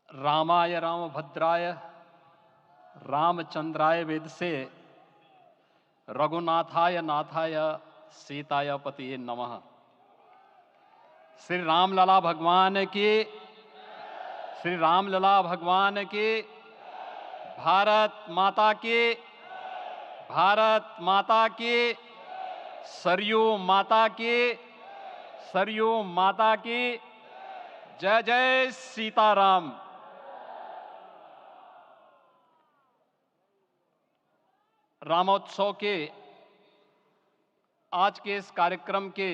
रामाय रामभद्राय रामचंद्राय वेदसे रघुनाथाय नाथाय सीताय पतिये नमः। श्री रामलला भगवान की, श्री रामलला भगवान की, भारत माता की, भारत माता की, सरयू माता की, सरयू माता की। जय जय सीताराम। रामोत्सव के आज के इस कार्यक्रम के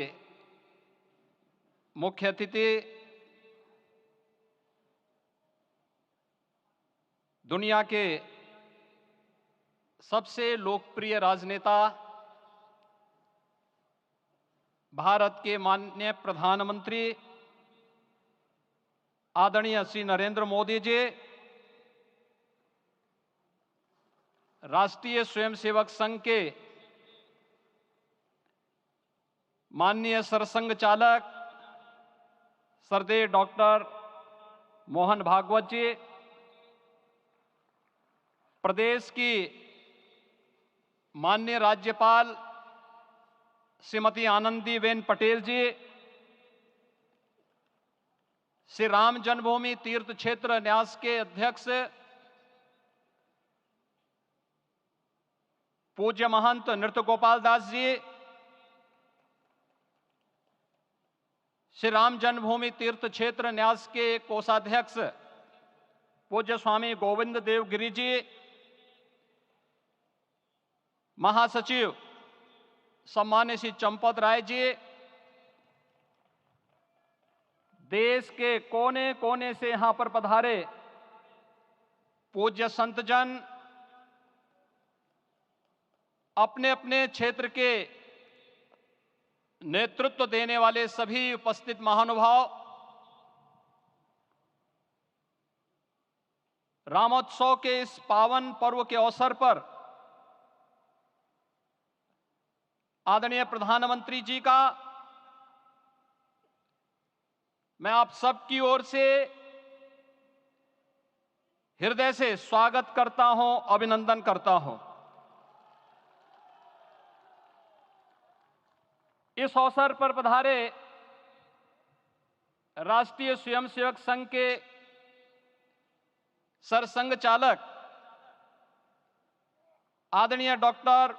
मुख्य अतिथि दुनिया के सबसे लोकप्रिय राजनेता भारत के माननीय प्रधानमंत्री आदरणीय श्री नरेंद्र मोदी जी, राष्ट्रीय स्वयंसेवक संघ के माननीय सरसंघ चालक श्रद्धेय डॉक्टर मोहन भागवत जी, प्रदेश की माननीय राज्यपाल श्रीमती आनंदीबेन पटेल जी, श्री राम जन्मभूमि तीर्थ क्षेत्र न्यास के अध्यक्ष पूज्य महंत नृत्य गोपाल दास जी, श्री राम जन्मभूमि तीर्थ क्षेत्र न्यास के कोषाध्यक्ष पूज्य स्वामी गोविंद देव गिरि जी, महासचिव सम्मान्य श्री चंपत राय जी, देश के कोने कोने से यहां पर पधारे पूज्य संतजन, अपने अपने क्षेत्र के नेतृत्व देने वाले सभी उपस्थित महानुभाव, रामोत्सव के इस पावन पर्व के अवसर पर आदरणीय प्रधानमंत्री जी का मैं आप सबकी ओर से हृदय से स्वागत करता हूं, अभिनंदन करता हूं। इस अवसर पर पधारे राष्ट्रीय स्वयंसेवक संघ के सरसंघ चालक आदरणीय डॉक्टर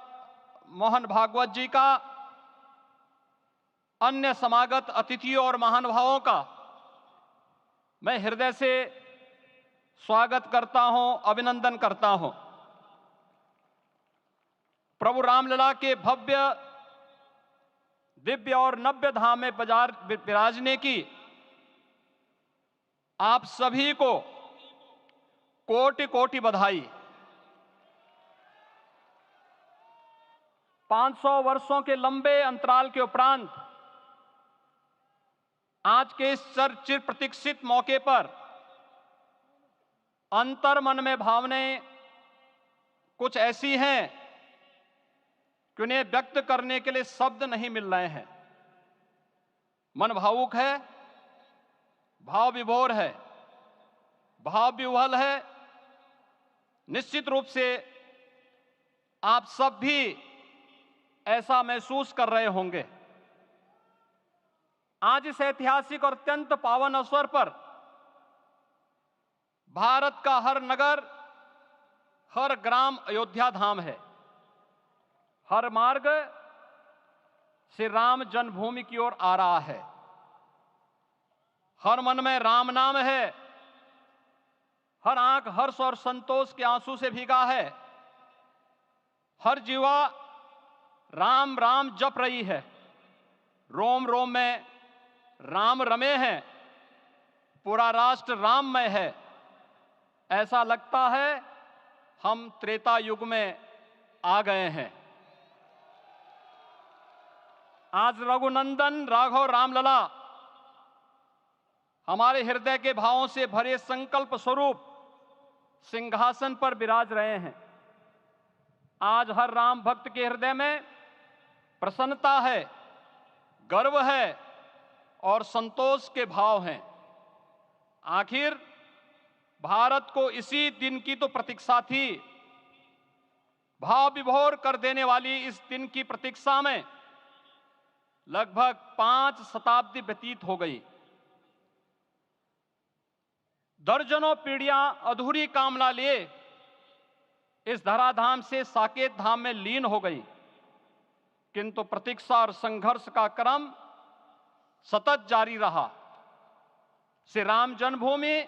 मोहन भागवत जी का, अन्य समागत अतिथियों और महानुभावों का मैं हृदय से स्वागत करता हूं, अभिनंदन करता हूं। प्रभु रामलला के भव्य दिव्य और नव्य धाम में विराजने की आप सभी को कोटि कोटि बधाई। 500 वर्षों के लंबे अंतराल के उपरांत आज के इस चिर प्रतीक्षित मौके पर अंतर मन में भावनाएं कुछ ऐसी हैं कि उन्हें व्यक्त करने के लिए शब्द नहीं मिल रहे हैं। मन भावुक है, भाव विभोर है, भाव विह्वल है। निश्चित रूप से आप सब भी ऐसा महसूस कर रहे होंगे। आज इस ऐतिहासिक और अत्यंत पावन अवसर पर भारत का हर नगर, हर ग्राम अयोध्या धाम है। हर मार्ग श्री राम जन्मभूमि की ओर आ रहा है। हर मन में राम नाम है। हर आंख हर्ष और संतोष के आंसू से भीगा है। हर जीवा राम राम जप रही है। रोम रोम में राम रमे हैं। पूरा राष्ट्र राममय है। ऐसा लगता है हम त्रेता युग में आ गए हैं। आज रघुनंदन राघव रामलला हमारे हृदय के भावों से भरे संकल्प स्वरूप सिंहासन पर विराज रहे हैं। आज हर राम भक्त के हृदय में प्रसन्नता है, गर्व है और संतोष के भाव हैं। आखिर भारत को इसी दिन की तो प्रतीक्षा थी। भाव विभोर कर देने वाली इस दिन की प्रतीक्षा में लगभग 5 शताब्दी व्यतीत हो गई। दर्जनों पीढ़ियां अधूरी कामना लिए इस धराधाम से साकेत धाम में लीन हो गई, किंतु प्रतीक्षा और संघर्ष का क्रम सतत जारी रहा। श्री राम जन्मभूमि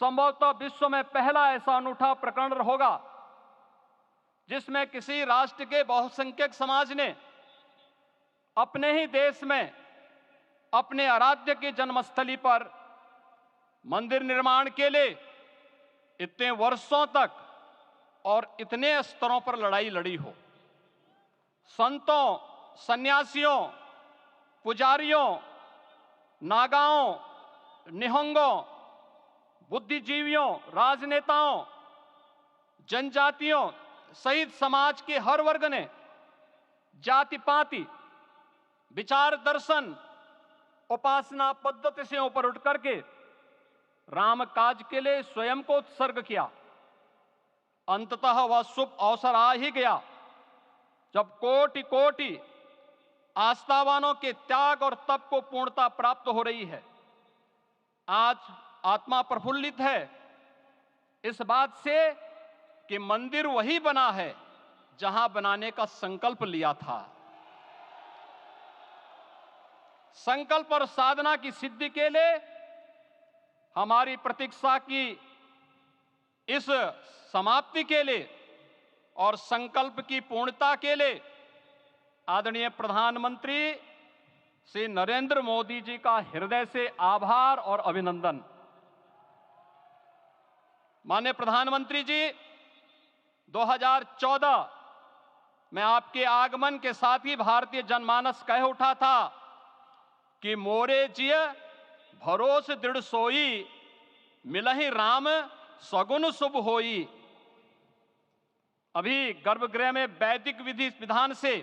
संभवतः विश्व में पहला ऐसा अनूठा प्रकरण होगा जिसमें किसी राष्ट्र के बहुसंख्यक समाज ने अपने ही देश में अपने आराध्य की जन्मस्थली पर मंदिर निर्माण के लिए इतने वर्षों तक और इतने स्तरों पर लड़ाई लड़ी हो। संतों, सन्यासियों, पुजारियों, नागाओं, निहंगों, बुद्धिजीवियों, राजनेताओं, जनजातियों सहित समाज के हर वर्ग ने जाति पाति, विचार दर्शन, उपासना पद्धति से ऊपर उठ करके राम काज के लिए स्वयं को उत्सर्ग किया। अंततः वह शुभ अवसर आ ही गया जब कोटि कोटि आस्थावानों के त्याग और तप को पूर्णता प्राप्त हो रही है। आज आत्मा प्रफुल्लित है इस बात से कि मंदिर वही बना है जहां बनाने का संकल्प लिया था। संकल्प और साधना की सिद्धि के लिए हमारी प्रतीक्षा की इस समाप्ति के लिए और संकल्प की पूर्णता के लिए आदरणीय प्रधानमंत्री श्री नरेंद्र मोदी जी का हृदय से आभार और अभिनंदन। माननीय प्रधानमंत्री जी, 2014 में आपके आगमन के साथ ही भारतीय जनमानस कह उठा था कि मोरे जिय भरोस दृढ़ सोई, मिलहि राम सगुन शुभ होई। अभी गर्भगृह में वैदिक विधि विधान से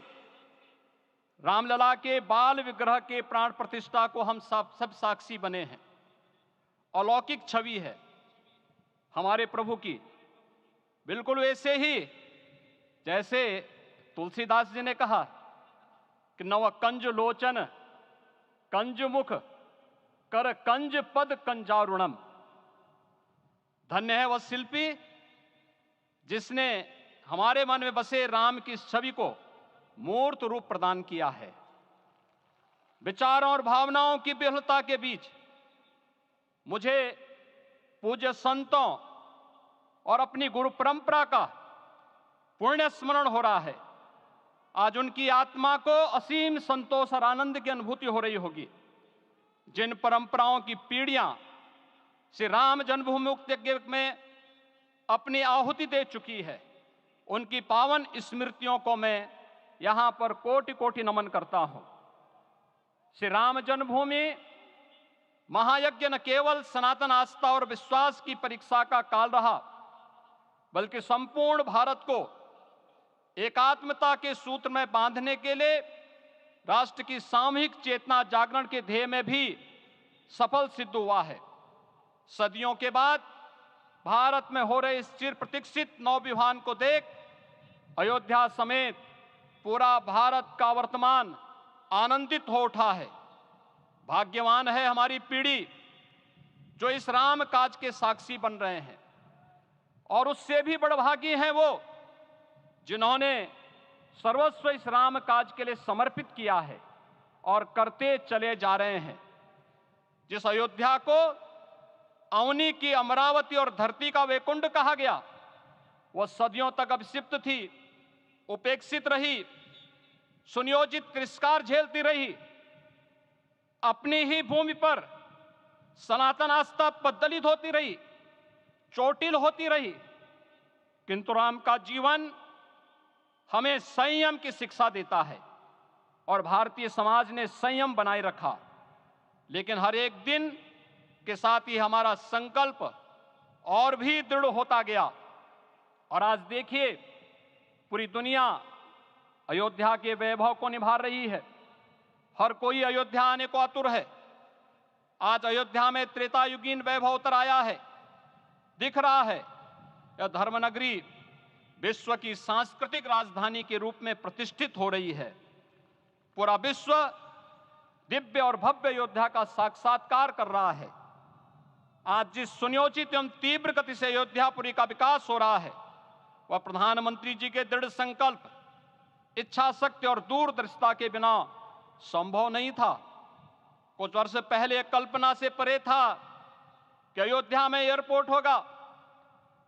रामलला के बाल विग्रह के प्राण प्रतिष्ठा को हम सब साक्षी बने हैं। अलौकिक छवि है हमारे प्रभु की, बिल्कुल वैसे ही जैसे तुलसीदास जी ने कहा कि नव कंज लोचन कंज मुख कर कंज पद कंजारुणम। धन्य है वह शिल्पी जिसने हमारे मन में बसे राम की छवि को मूर्त रूप प्रदान किया है। विचारों और भावनाओं की विहलता के बीच मुझे पूज्य संतों और अपनी गुरु परंपरा का पुण्य स्मरण हो रहा है। आज उनकी आत्मा को असीम संतोष और आनंद की अनुभूति हो रही होगी। जिन परंपराओं की पीढ़ियां श्री राम जन्मभूमि मुक्ति यज्ञ में अपनी आहुति दे चुकी है, उनकी पावन स्मृतियों को मैं यहां पर कोटि कोटि नमन करता हूं। श्री राम जन्मभूमि महायज्ञ न केवल सनातन आस्था और विश्वास की परीक्षा का काल रहा, बल्कि संपूर्ण भारत को एकात्मता के सूत्र में बांधने के लिए राष्ट्र की सामूहिक चेतना जागरण के ध्येय में भी सफल सिद्ध हुआ है। सदियों के बाद भारत में हो रहे इस चिर प्रतीक्षित नवविवाह को देख अयोध्या समेत पूरा भारत का वर्तमान आनंदित हो उठा है। भाग्यवान है हमारी पीढ़ी जो इस राम काज के साक्षी बन रहे हैं, और उससे भी बड़भागी हैं वो जिन्होंने सर्वस्व इस राम काज के लिए समर्पित किया है और करते चले जा रहे हैं। जिस अयोध्या को अवनी की अमरावती और धरती का वैकुंठ कहा गया, वह सदियों तक अभिषिप्त थी, उपेक्षित रही, सुनियोजित तिरस्कार झेलती रही। अपनी ही भूमि पर सनातन आस्था पद्दलित होती रही, चोटिल होती रही, किंतु राम का जीवन हमें संयम की शिक्षा देता है और भारतीय समाज ने संयम बनाए रखा। लेकिन हर एक दिन के साथ ही हमारा संकल्प और भी दृढ़ होता गया, और आज देखिए पूरी दुनिया अयोध्या के वैभव को निभा रही है। हर कोई अयोध्या आने को आतुर है। आज अयोध्या में त्रेतायुगीन वैभव उतर आया है। दिख रहा है यह धर्मनगरी विश्व की सांस्कृतिक राजधानी के रूप में प्रतिष्ठित हो रही है। पूरा विश्व दिव्य और भव्य अयोध्या का साक्षात्कार कर रहा है। आज जिस सुनियोजित एवं तीव्र गति से अयोध्यापुरी का विकास हो रहा है वह प्रधानमंत्री जी के दृढ़ संकल्प, इच्छा शक्ति और दूरदर्शिता के बिना संभव नहीं था। कुछ वर्ष पहले कल्पना से परे था कि अयोध्या में एयरपोर्ट होगा,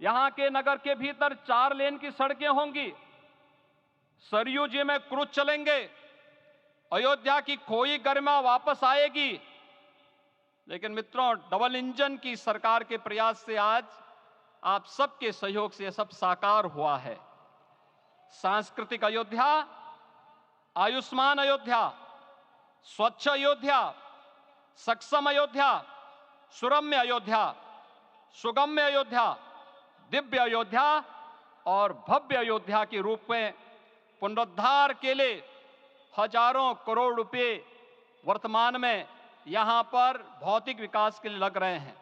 यहां के नगर के भीतर 4 लेन की सड़कें होंगी, सरयू जी में क्रूज चलेंगे, अयोध्या की खोई गरिमा वापस आएगी। लेकिन मित्रों, डबल इंजन की सरकार के प्रयास से आज आप सबके सहयोग से यह सब साकार हुआ है। सांस्कृतिक अयोध्या, आयुष्मान अयोध्या, स्वच्छ अयोध्या, सक्षम अयोध्या, सुरम्य अयोध्या, सुगम्य अयोध्या, दिव्य अयोध्या और भव्य अयोध्या के रूप में पुनरुद्धार के लिए हजारों करोड़ रुपए वर्तमान में यहां पर भौतिक विकास के लिए लग रहे हैं।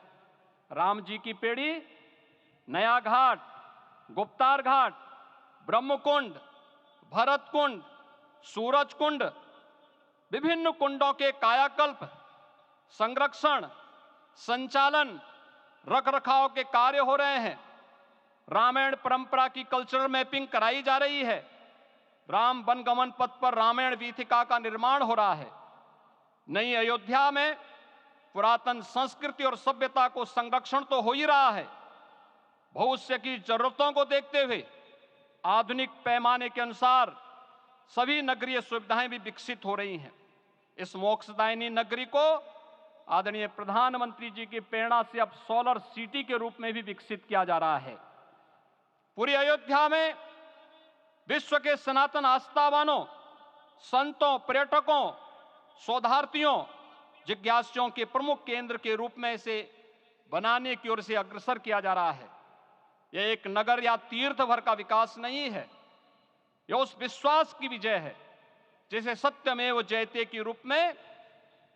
राम जी की पेड़ी, नया घाट, गुप्तार घाट, ब्रह्मकुंड, भरत कुंड, सूरज कुंड, विभिन्न कुंडों के कायाकल्प, संरक्षण, संचालन, रखरखाव के कार्य हो रहे हैं। रामायण परंपरा की कल्चरल मैपिंग कराई जा रही है। राम वनगमन पथ पर रामायण वीथिका का निर्माण हो रहा है। नई अयोध्या में पुरातन संस्कृति और सभ्यता को संरक्षण तो हो ही रहा है, भविष्य की जरूरतों को देखते हुए आधुनिक पैमाने के अनुसार सभी नगरीय सुविधाएं भी विकसित हो रही हैं। इस मोक्षदायिनी नगरी को आदरणीय प्रधानमंत्री जी की प्रेरणा से अब सोलर सिटी के रूप में भी विकसित किया जा रहा है। पूरी अयोध्या में विश्व के सनातन आस्थावानों, संतों, पर्यटकों, शोधार्थियों, जिज्ञासुओं के प्रमुख केंद्र के रूप में इसे बनाने की ओर से अग्रसर किया जा रहा है। यह एक नगर या तीर्थ भर का विकास नहीं है, यह उस विश्वास की विजय है जिसे सत्यमेव जयते के रूप में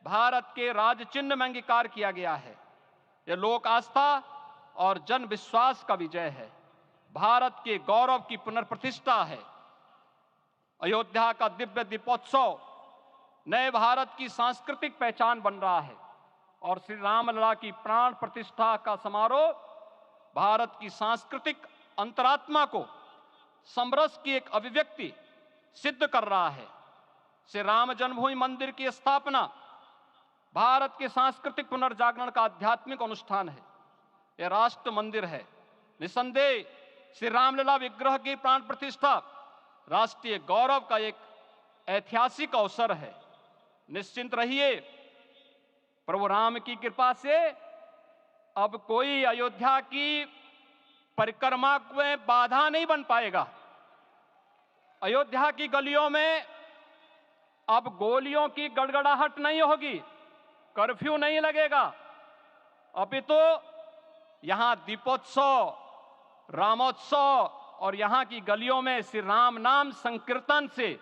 भारत के राज चिन्ह में अंगीकार किया गया है। यह लोक आस्था और जन विश्वास का विजय है, भारत के गौरव की पुनर्प्रतिष्ठा है। अयोध्या का दिव्य दीपोत्सव नए भारत की सांस्कृतिक पहचान बन रहा है और श्री रामलला की प्राण प्रतिष्ठा का समारोह भारत की सांस्कृतिक अंतरात्मा को समरस की एक अभिव्यक्ति सिद्ध कर रहा है। श्री राम जन्मभूमि मंदिर की स्थापना भारत के सांस्कृतिक पुनर्जागरण का आध्यात्मिक अनुष्ठान है। यह राष्ट्र मंदिर है। निसंदेह श्री रामलला विग्रह की प्राण प्रतिष्ठा राष्ट्रीय गौरव का एक ऐतिहासिक अवसर है। निश्चिंत रहिए, प्रभु राम की कृपा से अब कोई अयोध्या की परिक्रमा में बाधा नहीं बन पाएगा। अयोध्या की गलियों में अब गोलियों की गड़गड़ाहट नहीं होगी, कर्फ्यू नहीं लगेगा। अपितु यहां दीपोत्सव, रामोत्सव और यहां की गलियों में श्री राम नाम संकीर्तन से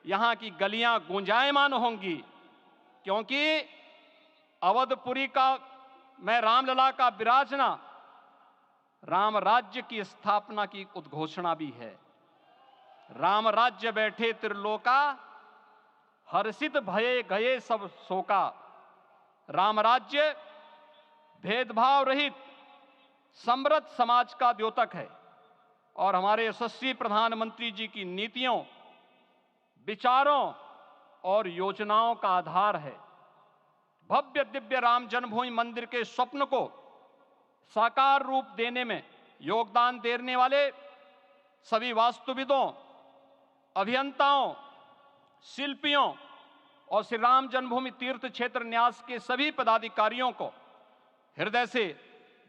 यहां की गलियां गुंजायमान होंगी, क्योंकि अवधपुरी का मैं रामलला का विराजना राम राज्य की स्थापना की उद्घोषणा भी है। राम राज्य बैठे त्रिलोका, हर्षित भये गए सब शोका। राम राज्य भेदभाव रहित समृद्ध समाज का द्योतक है और हमारे यशस्वी प्रधानमंत्री जी की नीतियों, विचारों और योजनाओं का आधार है। भव्य दिव्य राम जन्मभूमि मंदिर के स्वप्न को साकार रूप देने में योगदान देने वाले सभी वास्तुविदों, अभियंताओं, शिल्पियों और श्री राम जन्मभूमि तीर्थ क्षेत्र न्यास के सभी पदाधिकारियों को हृदय से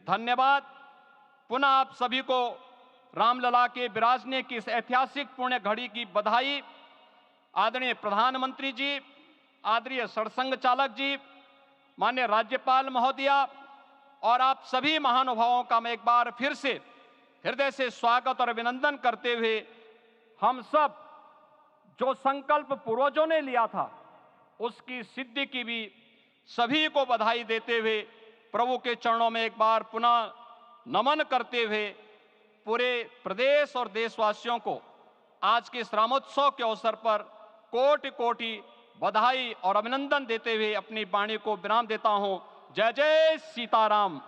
धन्यवाद। पुनः आप सभी को रामलला के विराजने की इस ऐतिहासिक पुण्य घड़ी की बधाई। आदरणीय प्रधानमंत्री जी, आदरणीय सरसंघ चालक जी, माननीय राज्यपाल महोदया और आप सभी महानुभावों का मैं एक बार फिर से हृदय से स्वागत और अभिनंदन करते हुए हम सब जो संकल्प पूर्वजों ने लिया था उसकी सिद्धि की भी सभी को बधाई देते हुए प्रभु के चरणों में एक बार पुनः नमन करते हुए पूरे प्रदेश और देशवासियों को आज के इस रामोत्सव के अवसर पर कोटि कोटि बधाई और अभिनंदन देते हुए अपनी वाणी को विराम देता हूं। जय जय सीताराम।